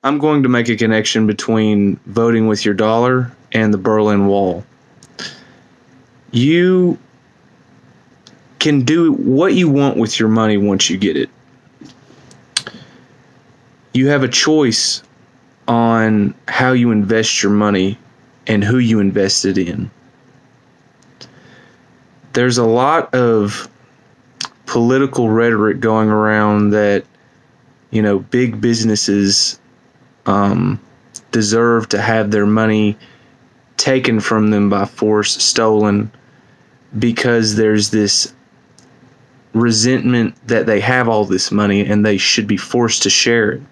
I'm going to make a connection between voting with your dollar and the Berlin Wall. You can do what you want with your money once you get it. You have a choice on how you invest your money and who you invest it in. There's a lot of political rhetoric going around that, big businesses deserve to have their money taken from them by force, stolen, because there's this resentment that they have all this money and they should be forced to share it.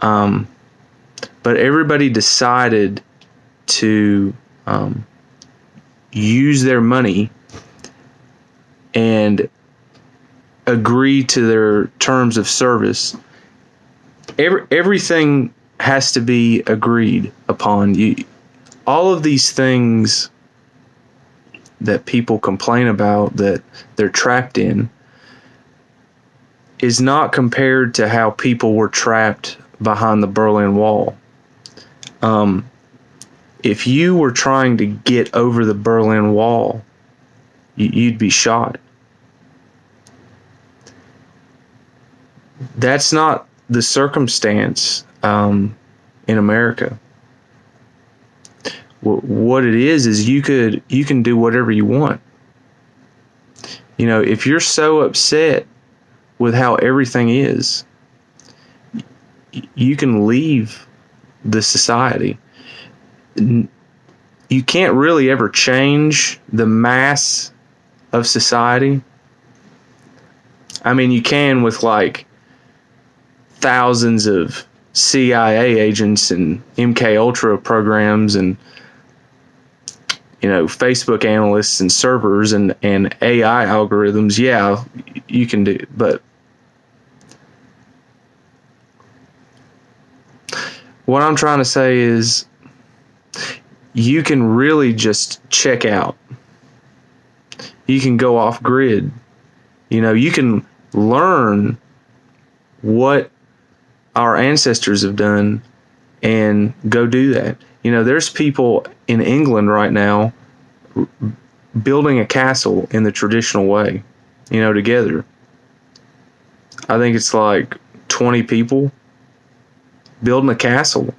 But everybody decided to use their money and agree to their terms of service. Everything has to be agreed upon. All of these things that people complain about that they're trapped in is not compared to how people were trapped behind the Berlin Wall. If you were trying to get over the Berlin Wall, you'd be shot. That's not the circumstance in America. What it is you can do whatever you want. If you're so upset with how everything is, you can leave the society. You can't really ever change the mass of society. I mean, you can with thousands of CIA agents and MK Ultra programs and Facebook analysts and servers and AI algorithms. Yeah, you can do, but what I'm trying to say is you can really just check out. You can go off grid. You can learn what our ancestors have done and go do that. There's people in England right now building a castle in the traditional way, together. I think it's 20 people building a castle.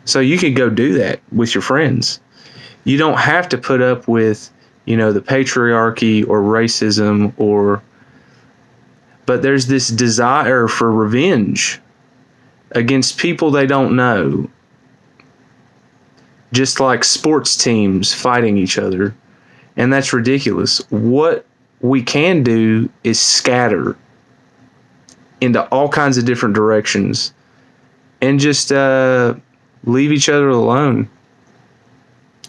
So you could go do that with your friends. You don't have to put up with, the patriarchy or racism but there's this desire for revenge against people they don't know. Just like sports teams fighting each other. And that's ridiculous. What we can do is scatter into all kinds of different directions and just leave each other alone.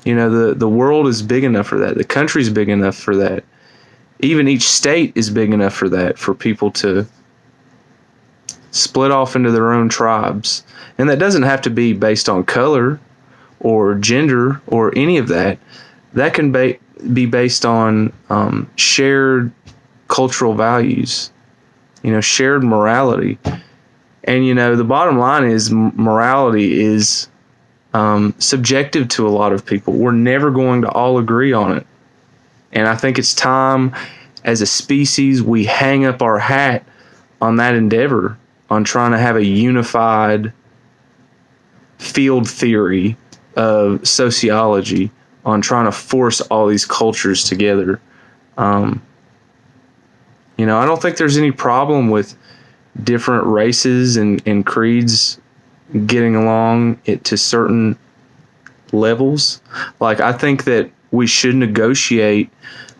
The world is big enough for that. The country's big enough for that. Even each state is big enough for that, for people to split off into their own tribes. And that doesn't have to be based on color or gender or any of that. That can be based on shared cultural values, shared morality. And, the bottom line is morality is subjective to a lot of people. We're never going to all agree on it. And I think it's time as a species we hang up our hat on that endeavor, on trying to have a unified field theory of sociology, on trying to force all these cultures together. I don't think there's any problem with different races and creeds getting along to certain levels. I think that we should negotiate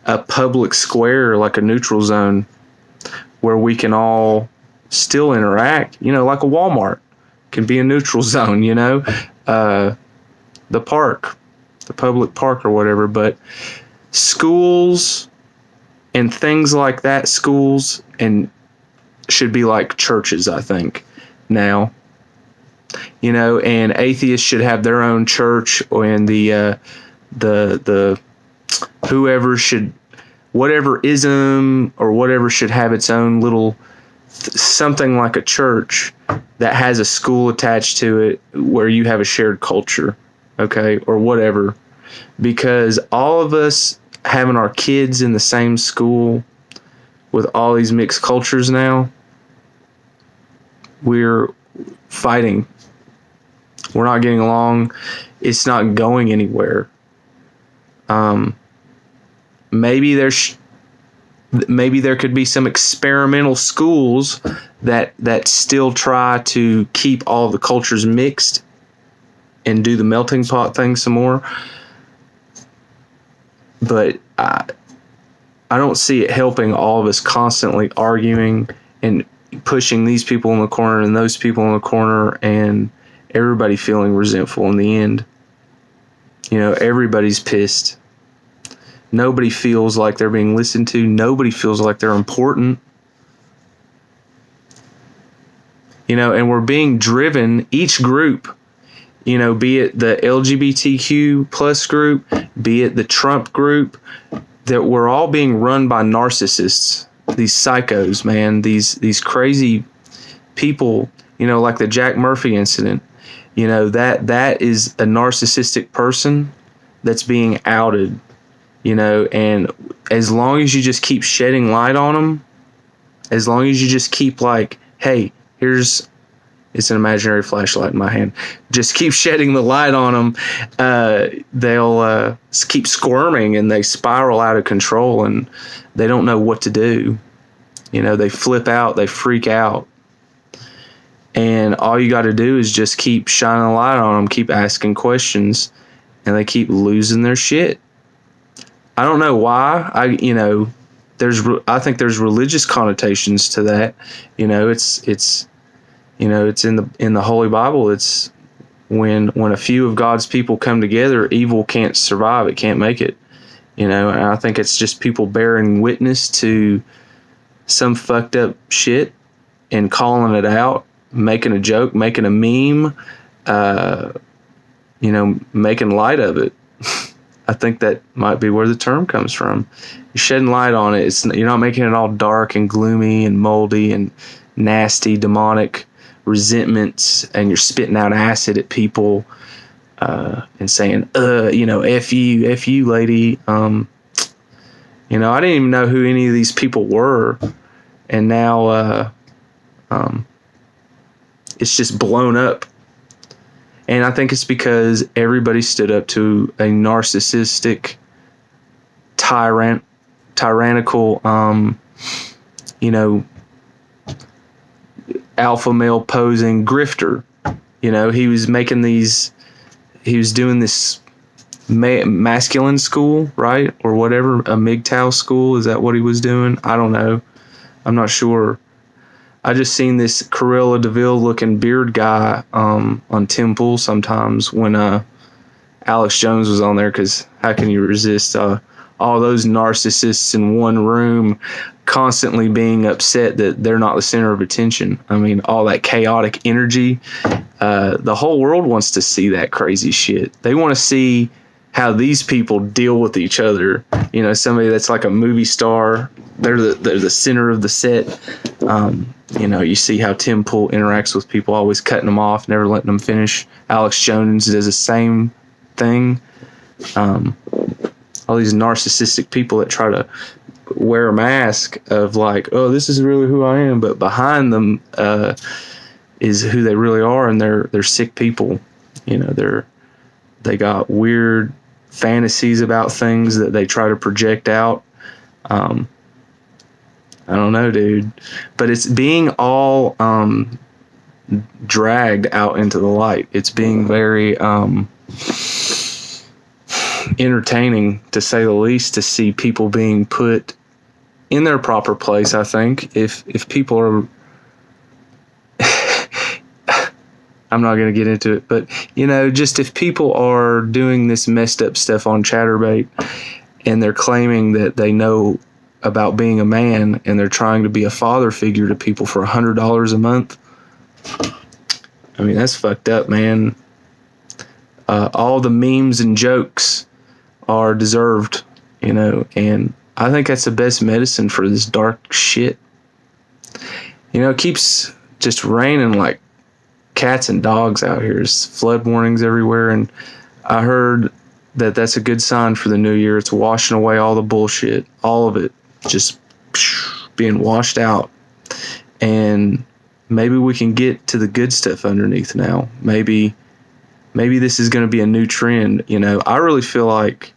a public square, like a neutral zone, where we can all still interact, like a Walmart can be a neutral zone, the park, the public park or whatever. But schools and things like that, schools and should be like churches, I think, now. And atheists should have their own church, and the whoever should, whatever ism or whatever should have its own little something like a church that has a school attached to it where you have a shared culture, okay, or whatever. Because all of us having our kids in the same school with all these mixed cultures now, we're fighting. We're not getting along. It's not going anywhere. Maybe there could be some experimental schools that still try to keep all the cultures mixed and do the melting pot thing some more. But I don't see it helping all of us constantly arguing and pushing these people in the corner and those people in the corner, and everybody feeling resentful in the end. You know, everybody's pissed. Nobody feels like they're being listened to. Nobody feels like they're important. You know, and we're being driven, each group, you know, be it the LGBTQ plus group, be it the Trump group, that we're all being run by narcissists, these psychos, man, these crazy people, you know, like the Jack Murphy incident. You know, that is a narcissistic person that's being outed, you know, and as long as you just keep shedding light on them, as long as you just keep like, hey, it's an imaginary flashlight in my hand. Just keep shedding the light on them. They'll keep squirming and they spiral out of control and they don't know what to do. You know, they flip out, they freak out. And all you got to do is just keep shining a light on them, keep asking questions, and they keep losing their shit. I don't know why. I think there's religious connotations to that. You know, it's in the Holy Bible. It's when a few of God's people come together, evil can't survive. It can't make it. You know, and I think it's just people bearing witness to some fucked up shit and calling it out, making a joke, making a meme, making light of it. I think that might be where the term comes from. You're shedding light on it. You're not making it all dark and gloomy and moldy and nasty, demonic resentments, and you're spitting out acid at people and saying, F you, lady. I didn't even know who any of these people were. And now it's just blown up. And I think it's because everybody stood up to a narcissistic, tyrannical, alpha male posing grifter. You know, he was doing this masculine school, right? Or whatever, a MGTOW school. Is that what he was doing? I don't know. I'm not sure. I just seen this Cruella DeVille looking beard guy on Tim Pool sometimes when Alex Jones was on there, because how can you resist all those narcissists in one room constantly being upset that they're not the center of attention? I mean, all that chaotic energy. The whole world wants to see that crazy shit. They want to see how these people deal with each other. You know, somebody that's like a movie star, they're the center of the set. You see how Tim Pool interacts with people, always cutting them off, never letting them finish. Alex Jones does the same thing. All these narcissistic people that try to wear a mask of like, oh, this is really who I am, but behind them is who they really are, and they're sick people. You know, they got weird fantasies about things that they try to project out. I don't know, dude, but it's being all dragged out into the light. It's being very entertaining, to say the least, to see people being put in their proper place. I think if people are I'm not going to get into it, but just if people are doing this messed up stuff on Chatterbait and they're claiming that they know about being a man and they're trying to be a father figure to people for $100 a month, I mean, that's fucked up, man. All the memes and jokes are deserved, and I think that's the best medicine for this dark shit. It keeps just raining like cats and dogs out here. There's flood warnings everywhere, and I heard that that's a good sign for the new year. It's washing away all the bullshit, all of it, just being washed out. And maybe we can get to the good stuff underneath now. Maybe this is going to be a new trend. I really feel like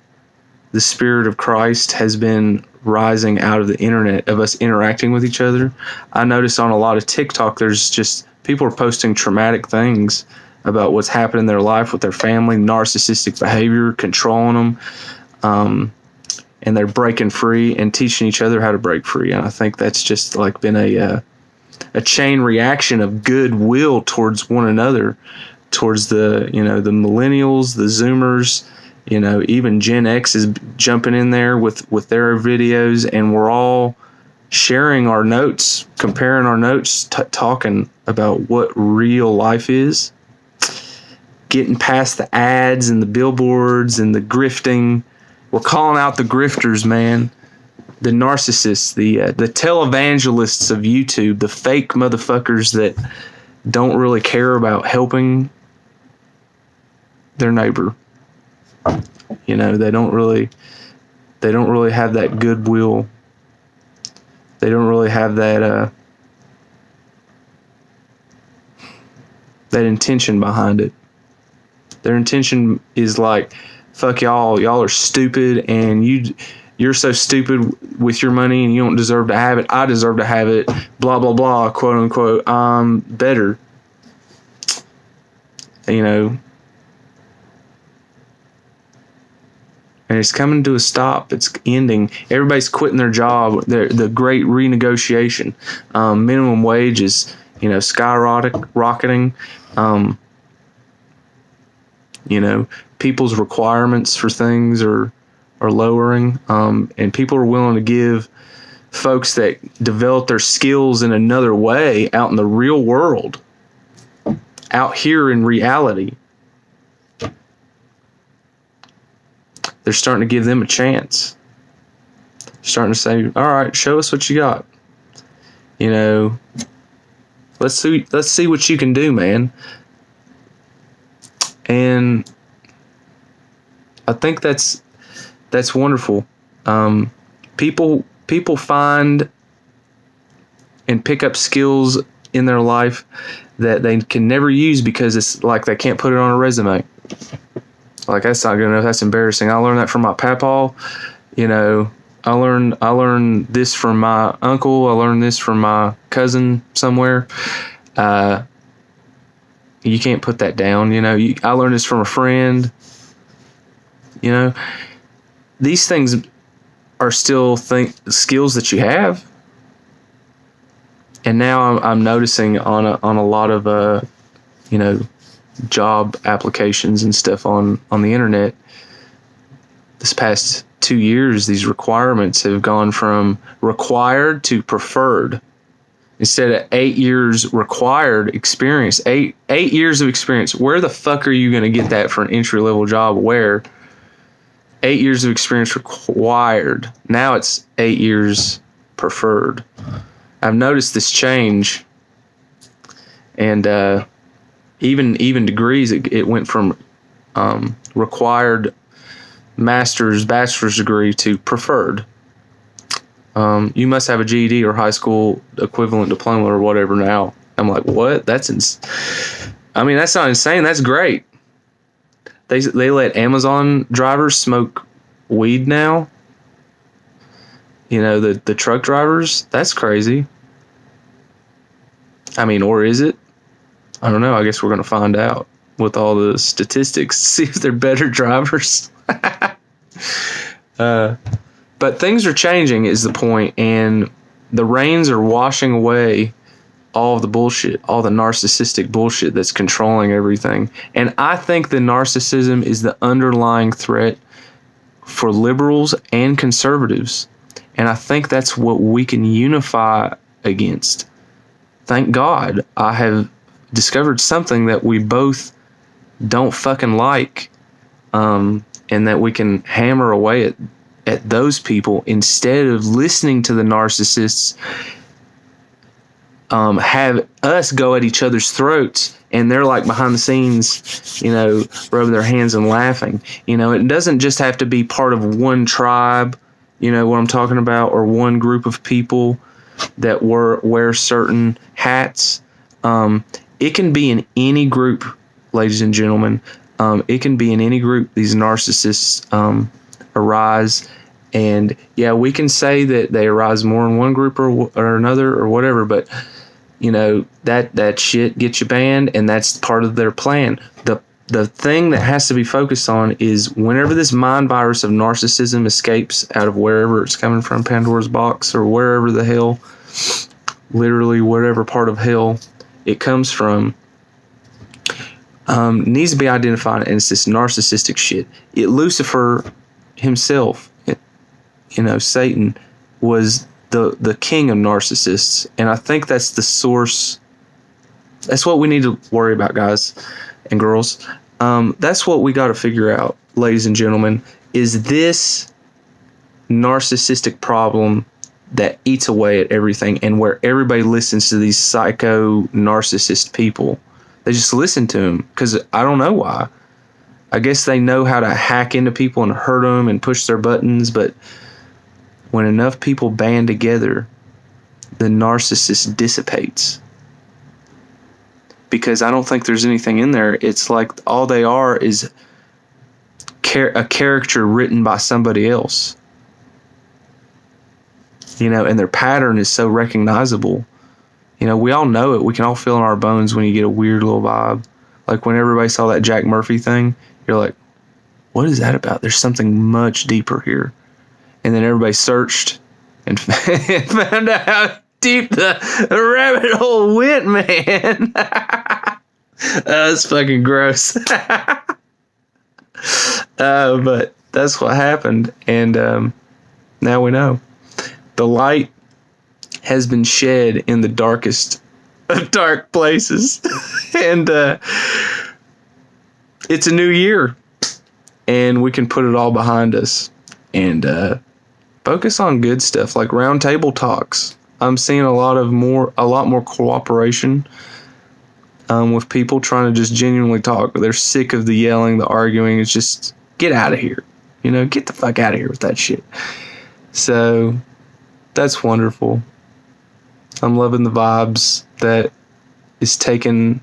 the Spirit of Christ has been rising out of the internet, of us interacting with each other. I notice on a lot of TikTok, there's just people are posting traumatic things about what's happened in their life with their family, narcissistic behavior, controlling them, and they're breaking free and teaching each other how to break free. And I think that's just like been a chain reaction of goodwill towards one another, towards the millennials, the Zoomers, even Gen X is jumping in there with their videos, and we're all sharing our notes, comparing our notes, talking about what real life is, getting past the ads and the billboards and the grifting. We're calling out the grifters, man. The narcissists, the televangelists of YouTube, the fake motherfuckers that don't really care about helping their neighbor. They don't really have that goodwill. They don't really have that intention behind it. Their intention is like, fuck y'all are stupid, and you're so stupid with your money and you don't deserve to have it. I deserve to have it, blah blah blah, quote unquote. I'm better. And it's coming to a stop. It's ending. Everybody's quitting their job. The great renegotiation. Minimum wage is, skyrocketing. People's requirements for things are lowering. And people are willing to give folks that develop their skills in another way out in the real world, out here in reality. They're starting to give them a chance. Starting to say, all right, show us what you got. Let's see what you can do, man. And I think that's wonderful. People find and pick up skills in their life that they can never use because it's like they can't put it on a resume. Like, that's not good enough. That's embarrassing. I learned that from my papaw. I learned this from my uncle. I learned this from my cousin somewhere. You can't put that down. I learned this from a friend. These things are still skills that you have. And now I'm noticing on a lot of job applications and stuff on the internet, this past 2 years, these requirements have gone from required to preferred. Instead of 8 years required experience, eight years of experience. Where the fuck are you going to get that for an entry level job? Where 8 years of experience required. Now it's 8 years preferred. I've noticed this change, and even degrees, it went from required bachelor's degree to preferred. You must have a GED or high school equivalent diploma or whatever now. I'm like, what? That's that's not insane. That's great. They let Amazon drivers smoke weed now. The truck drivers. That's crazy. Or is it? I don't know. I guess we're going to find out with all the statistics, see if they're better drivers. But things are changing is the point, and the rains are washing away all of the bullshit, all the narcissistic bullshit that's controlling everything. And I think the narcissism is the underlying threat for liberals and conservatives. And I think that's what we can unify against. Thank God I have discovered something that we both don't fucking like, and that we can hammer away at those people instead of listening to the narcissists have us go at each other's throats, and they're like behind the scenes, rubbing their hands and laughing. It doesn't just have to be part of one tribe, what I'm talking about, or one group of people that wear certain hats. It can be in any group, ladies and gentlemen. It can be in any group these narcissists arise. And yeah, we can say that they arise more in one group or another or whatever, but that shit gets you banned, and that's part of their plan. The thing that has to be focused on is whenever this mind virus of narcissism escapes out of wherever it's coming from, Pandora's box or wherever the hell, literally whatever part of hell it comes from, needs to be identified, and it's this narcissistic shit. Lucifer himself, Satan, was the king of narcissists, and I think that's the source. That's what we need to worry about, guys and girls. That's what we got to figure out, ladies and gentlemen. Is this narcissistic problem that eats away at everything, and where everybody listens to these psycho narcissist people? They just listen to them because I don't know why. I guess they know how to hack into people and hurt them and push their buttons, but when enough people band together, the narcissist dissipates. Because I don't think there's anything in there. It's like all they are is a character written by somebody else. And their pattern is so recognizable. We all know it. We can all feel in our bones when you get a weird little vibe. Like when everybody saw that Jack Murphy thing, you're like, what is that about? There's something much deeper here. And then everybody searched and found out how deep the rabbit hole went, man. That's fucking gross. But that's what happened. And now we know. The light has been shed in the darkest of dark places. And it's a new year. And we can put it all behind us. And focus on good stuff like round table talks. I'm seeing a lot more cooperation with people trying to just genuinely talk. They're sick of the yelling, the arguing. It's just get out of here. Get the fuck out of here with that shit. So that's wonderful. I'm loving the vibes that is taking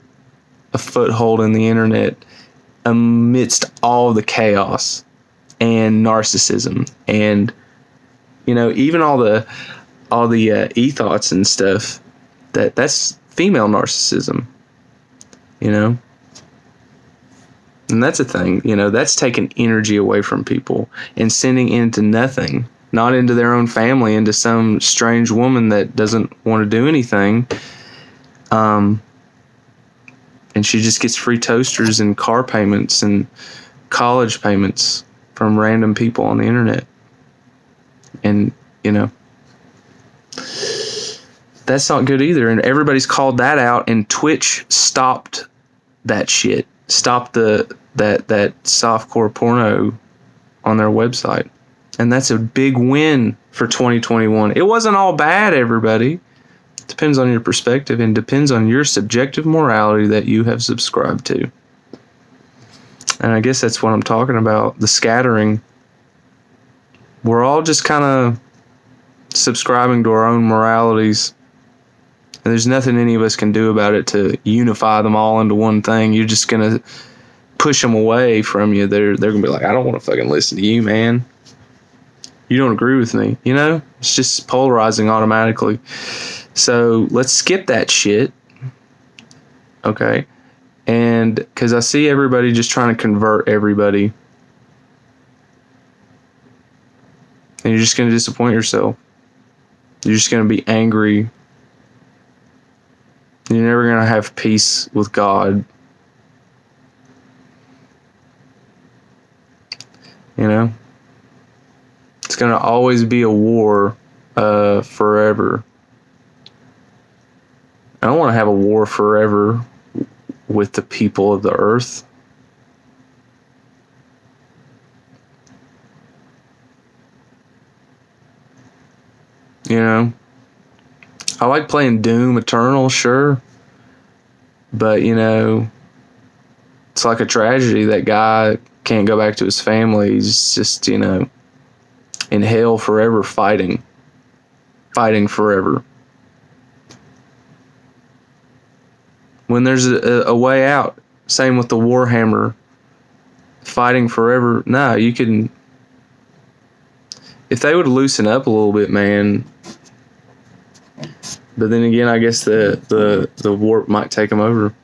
a foothold in the internet amidst all the chaos and narcissism, and even all the e-thoughts and stuff. That's female narcissism, and that's a thing. That's taking energy away from people and sending into nothing, not into their own family, into some strange woman that doesn't want to do anything. And she just gets free toasters and car payments and college payments from random people on the internet. And, that's not good either. And everybody's called that out, and Twitch stopped that shit. Stopped that softcore porno on their website. And that's a big win for 2021. It wasn't all bad, everybody. It depends on your perspective and depends on your subjective morality that you have subscribed to. And I guess that's what I'm talking about, the scattering. We're all just kind of subscribing to our own moralities. And there's nothing any of us can do about it to unify them all into one thing. You're just going to push them away from you. They're going to be like, I don't want to fucking listen to you, man. You don't agree with me. It's just polarizing automatically. So let's skip that shit. Okay. And because I see everybody just trying to convert everybody. And you're just going to disappoint yourself. You're just going to be angry. You're never going to have peace with God. It's going to always be a war forever. I don't want to have a war forever with the people of the earth. I like playing Doom Eternal, sure. But, it's like a tragedy. That guy can't go back to his family. He's just, in hell forever fighting forever. When there's a way out, same with the Warhammer, fighting forever. No, you can, if they would loosen up a little bit, man. But then again, I guess the warp might take them over.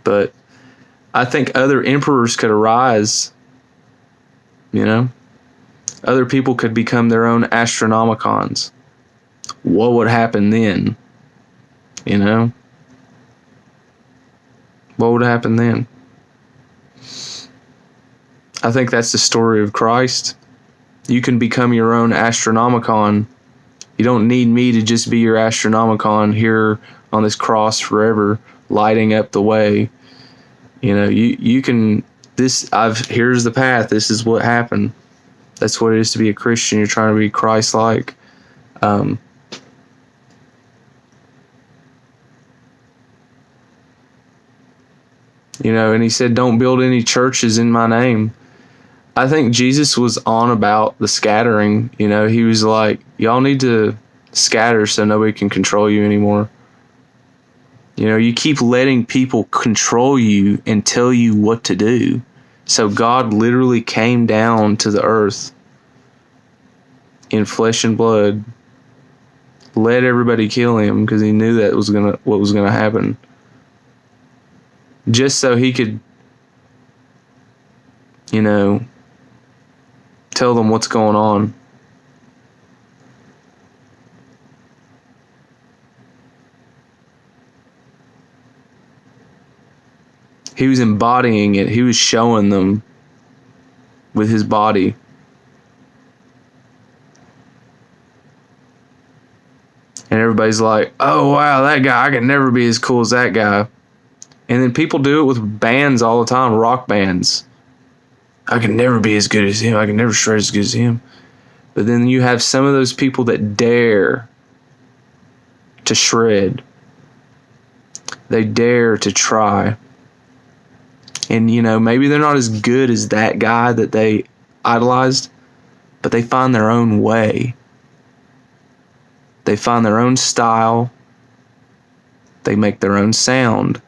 But I think other emperors could arise, Other people could become their own astronomicons. What would happen then? What would happen then? I think that's the story of Christ. You can become your own astronomicon. You don't need me to just be your astronomicon here on this cross forever, lighting up the way. You can, here's the path. This is what happened. That's what it is to be a Christian. You're trying to be Christ-like. And he said, don't build any churches in my name. I think Jesus was on about the scattering. He was like, y'all need to scatter so nobody can control you anymore. You keep letting people control you and tell you what to do. So God literally came down to the earth in flesh and blood, let everybody kill him because he knew that what was gonna happen. Just so he could, tell them what's going on. He was embodying it. He was showing them with his body. And everybody's like, oh, wow, that guy, I could never be as cool as that guy. And then people do it with bands all the time, rock bands. I can never be as good as him. I can never shred as good as him. But then you have some of those people that dare to shred. They dare to try. And, maybe they're not as good as that guy that they idolized, but they find their own way. They find their own style. They make their own sound.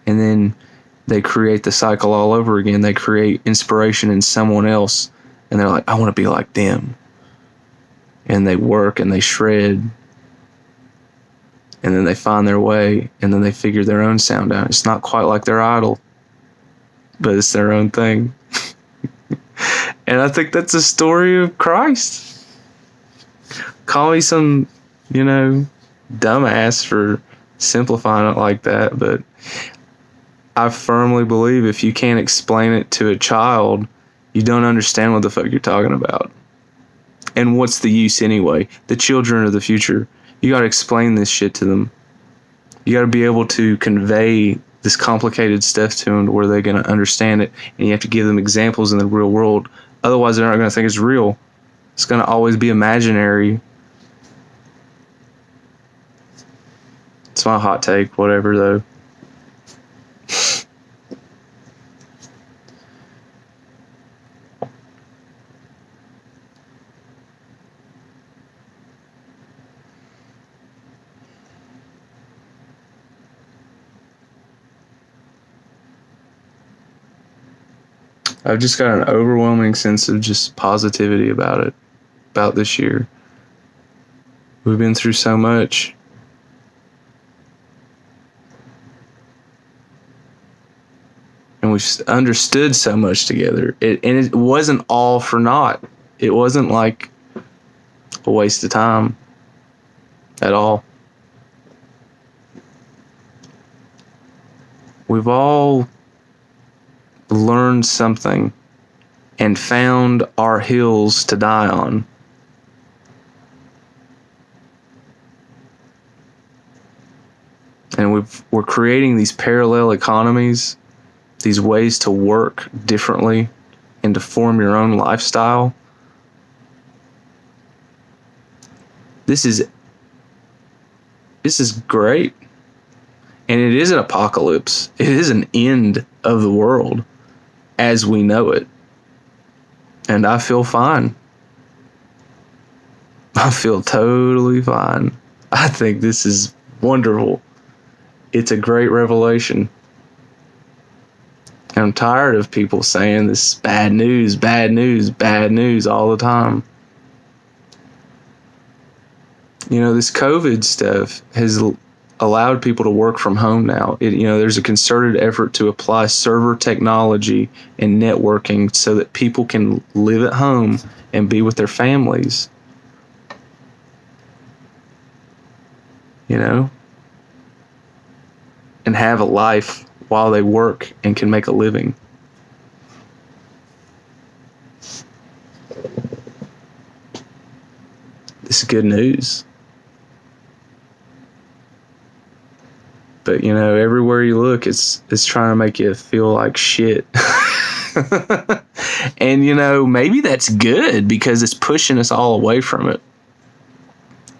And then they create the cycle all over again. They create inspiration in someone else. And they're like, I want to be like them. And they work and they shred. And then they find their way. And then they figure their own sound out. It's not quite like their idol, but it's their own thing. And I think that's the story of Christ. Call me some, dumbass for simplifying it like that, but I firmly believe if you can't explain it to a child, you don't understand what the fuck you're talking about. And what's the use anyway? The children are the future. You got to explain this shit to them. You got to be able to convey this complicated stuff to them to where they're going to understand it. And you have to give them examples in the real world. Otherwise, they're not going to think it's real. It's going to always be imaginary. It's my hot take, whatever, though. I've just got an overwhelming sense of just positivity about this year. We've been through so much. And we've understood so much together. And it wasn't all for naught. It wasn't like a waste of time at all. We've all learned something and found our hills to die on. And we're creating these parallel economies, these ways to work differently and to form your own lifestyle. This is great. And it is an apocalypse. It is an end of the world as we know it. And I feel fine. I feel totally fine. I think this is wonderful. It's a great revelation. And I'm tired of people saying this bad news, bad news, bad news all the time. You know, this COVID stuff has allowed people to work from home now. There's a concerted effort to apply server technology and networking so that people can live at home and be with their families. And have a life while they work and can make a living. This is good news. But everywhere you look, it's trying to make you feel like shit. And maybe that's good because it's pushing us all away from it.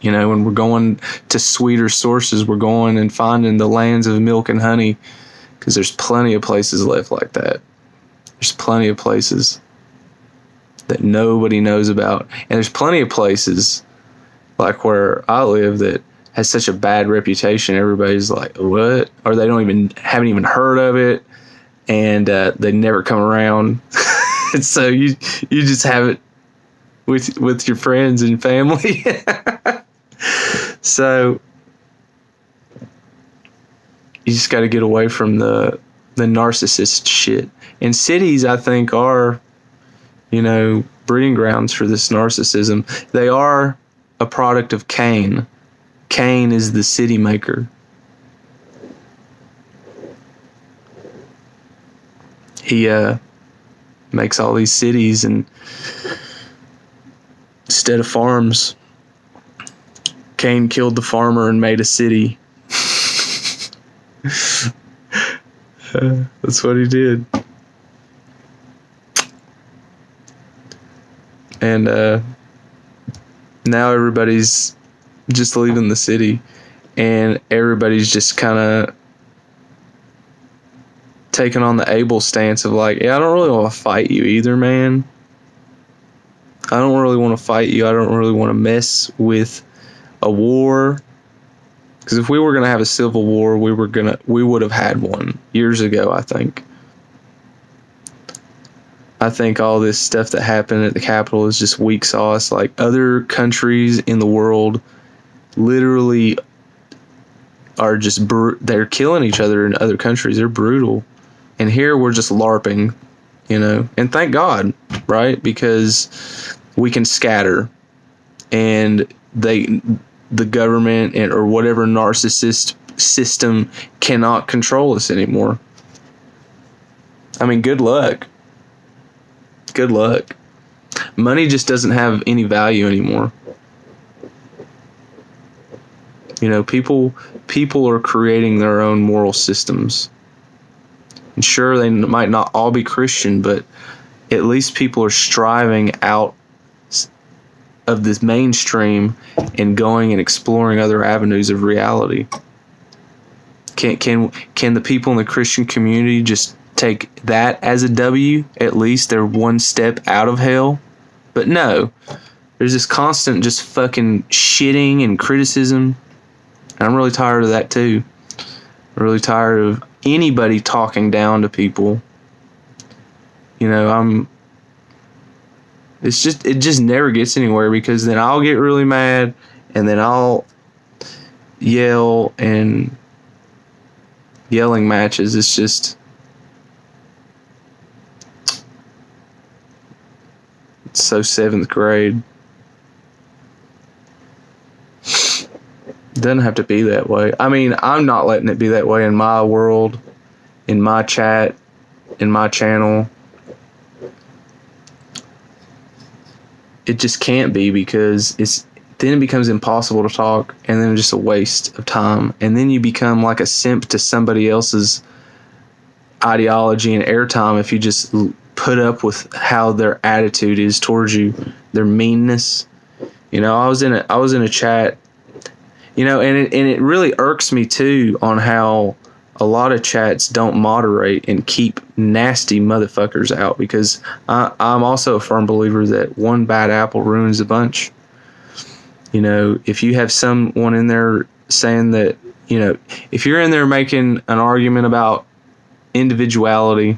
When we're going to sweeter sources, we're going and finding the lands of milk and honey, because there's plenty of places left like that. There's plenty of places that nobody knows about. And there's plenty of places like where I live that has such a bad reputation. Everybody's like, what? Or they haven't even heard of it, and they never come around. And so you just have it with your friends and family. So you just got to get away from the narcissist shit. And cities, I think, are, breeding grounds for this narcissism. They are a product of Cain. Cain is the city maker. He makes all these cities, and instead of farms, Cain killed the farmer and made a city. That's what he did. And now everybody's just leaving the city, and everybody's just kind of taking on the Abel stance of like, yeah, I don't really want to fight you either, man. I don't really want to fight you. I don't really want to mess with a war. Because if we were going to have a civil war, we would have had one years ago, I think. I think all this stuff that happened at the Capitol is just weak sauce. Like, other countries in the world literally are just they're killing each other in other countries. They're brutal. And here we're just LARPing, and thank God, right? Because we can scatter, and the government or whatever narcissist system cannot control us anymore. I mean, good luck. Good luck. Money just doesn't have any value anymore. People are creating their own moral systems. And sure, they might not all be Christian, but at least people are striving out of this mainstream and going and exploring other avenues of reality. Can the people in the Christian community just take that as a W? At least they're one step out of hell. But no, there's this constant just fucking shitting and criticism. And I'm really tired of that too. I'm really tired of anybody talking down to people. It just never gets anywhere, because then I'll get really mad, and then I'll yell, and yelling matches. It's just, it's so 7th grade. It doesn't have to be that way. I mean, I'm not letting it be that way in my world, in my chat, in my channel. It just can't be, because then it becomes impossible to talk, and then just a waste of time. And then you become like a simp to somebody else's ideology and airtime if you just put up with how their attitude is towards you, their meanness. I was in a chat, and it really irks me too on how a lot of chats don't moderate and keep nasty motherfuckers out, because I'm also a firm believer that one bad apple ruins a bunch. If you have someone in there saying that, if you're in there making an argument about individuality,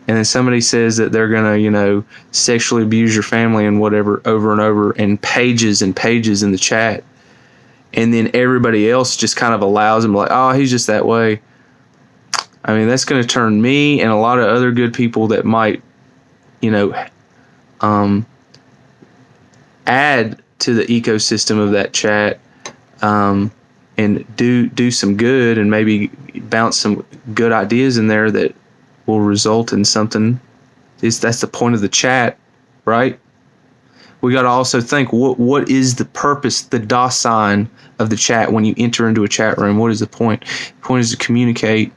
and then somebody says that they're going to, sexually abuse your family and whatever over and over, and pages in the chat, and then everybody else just kind of allows them, like, oh, he's just that way. I mean, that's going to turn me and a lot of other good people that might, add to the ecosystem of that chat, and do some good, and maybe bounce some good ideas in there that will result in something. That's the point of the chat, right? We got to also think, what is the purpose, the DOS sign of the chat when you enter into a chat room? What is the point? The point is to communicate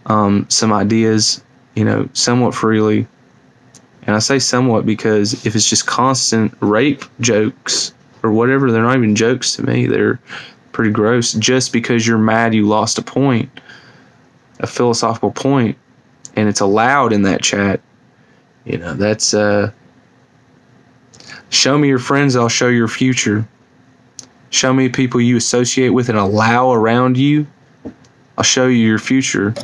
some ideas, somewhat freely. And I say somewhat because if it's just constant rape jokes or whatever, they're not even jokes to me. They're pretty gross. Just because you're mad you lost a point, a philosophical point, and it's allowed in that chat, that's show me your friends, I'll show your future. Show me people you associate with and allow around you, I'll show you your future.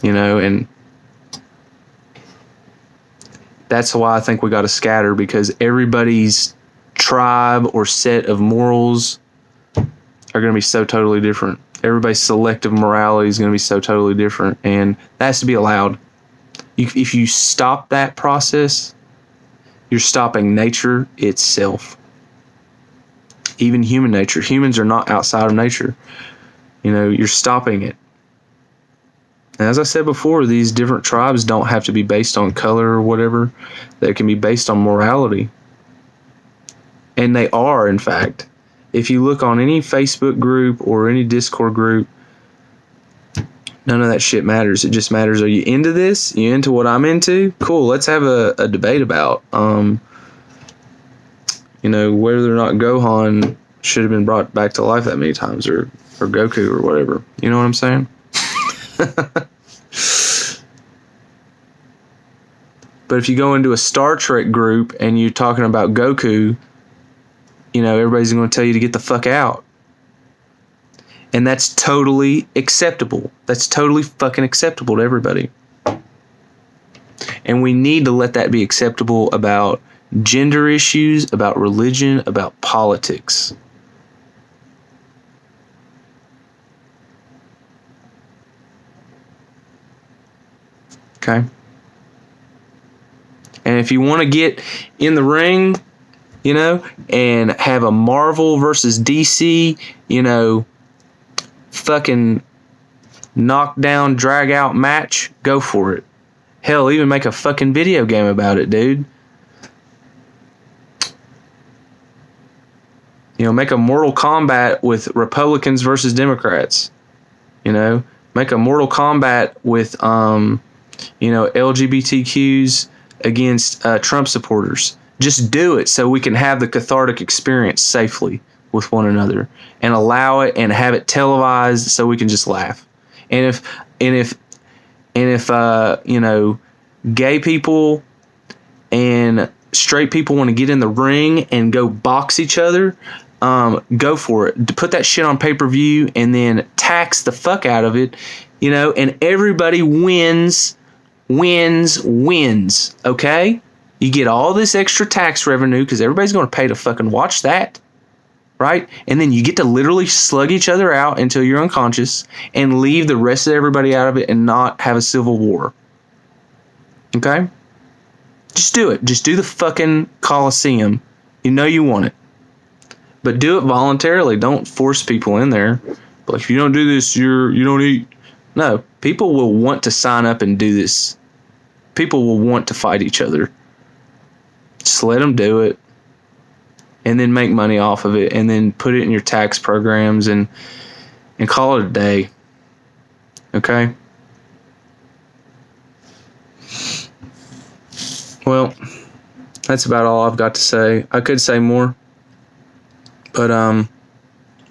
And that's why I think we got to scatter, because everybody's tribe or set of morals are going to be so totally different. Everybody's selective morality is going to be so totally different, and that has to be allowed. If you stop that process, you're stopping nature itself. Even human nature. Humans are not outside of nature. You're stopping it. And as I said before, these different tribes don't have to be based on color or whatever. They can be based on morality. And they are, in fact. If you look on any Facebook group or any Discord group, none of that shit matters. It just matters, are you into this? You into what I'm into? Cool, let's have a debate about, whether or not Gohan should have been brought back to life that many times, or Goku or whatever. You know what I'm saying? But if you go into a Star Trek group and you're talking about Goku, everybody's going to tell you to get the fuck out. And that's totally acceptable. That's totally fucking acceptable to everybody. And we need to let that be acceptable about gender issues, about religion, about politics. Okay? And if you want to get in the ring, and have a Marvel versus DC, fucking knockdown, drag out match, go for it. Hell, even make a fucking video game about it, dude. Make a Mortal Kombat with Republicans versus Democrats. Make a Mortal Kombat with, LGBTQs against Trump supporters. Just do it so we can have the cathartic experience safely with one another, and allow it and have it televised so we can just laugh. And if gay people and straight people want to get in the ring and go box each other, go for it. Put that shit on pay-per-view and then tax the fuck out of it, and everybody wins, okay? You get all this extra tax revenue because everybody's going to pay to fucking watch that, right? And then you get to literally slug each other out until you're unconscious and leave the rest of everybody out of it and not have a civil war. Okay? Just do it. Just do the fucking Coliseum. You want it. But do it voluntarily. Don't force people in there. But if you don't do this, you don't eat. No, people will want to sign up and do this. People will want to fight each other. Just let them do it, and then make money off of it, and then put it in your tax programs and call it a day. Okay? Well, That's about all I've got to say. I could say more, but I'm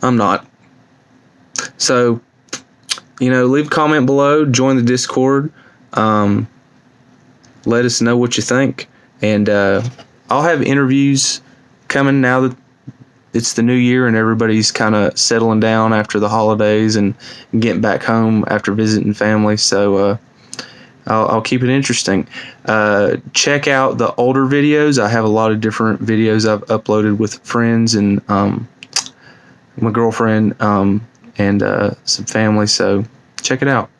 not. So, leave a comment below, join the Discord, let us know what you think, and I'll have interviews coming now that it's the new year and everybody's kind of settling down after the holidays and getting back home after visiting family. So I'll keep it interesting. Check out the older videos. I have a lot of different videos I've uploaded with friends and my girlfriend and some family. So check it out.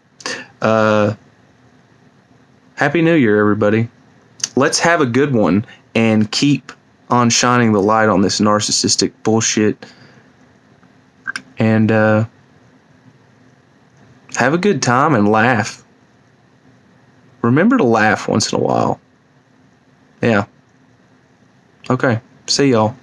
Happy New Year, everybody. Let's have a good one and keep on shining the light on this narcissistic bullshit. And have a good time and laugh. Remember to laugh once in a while. Yeah. Okay. See y'all.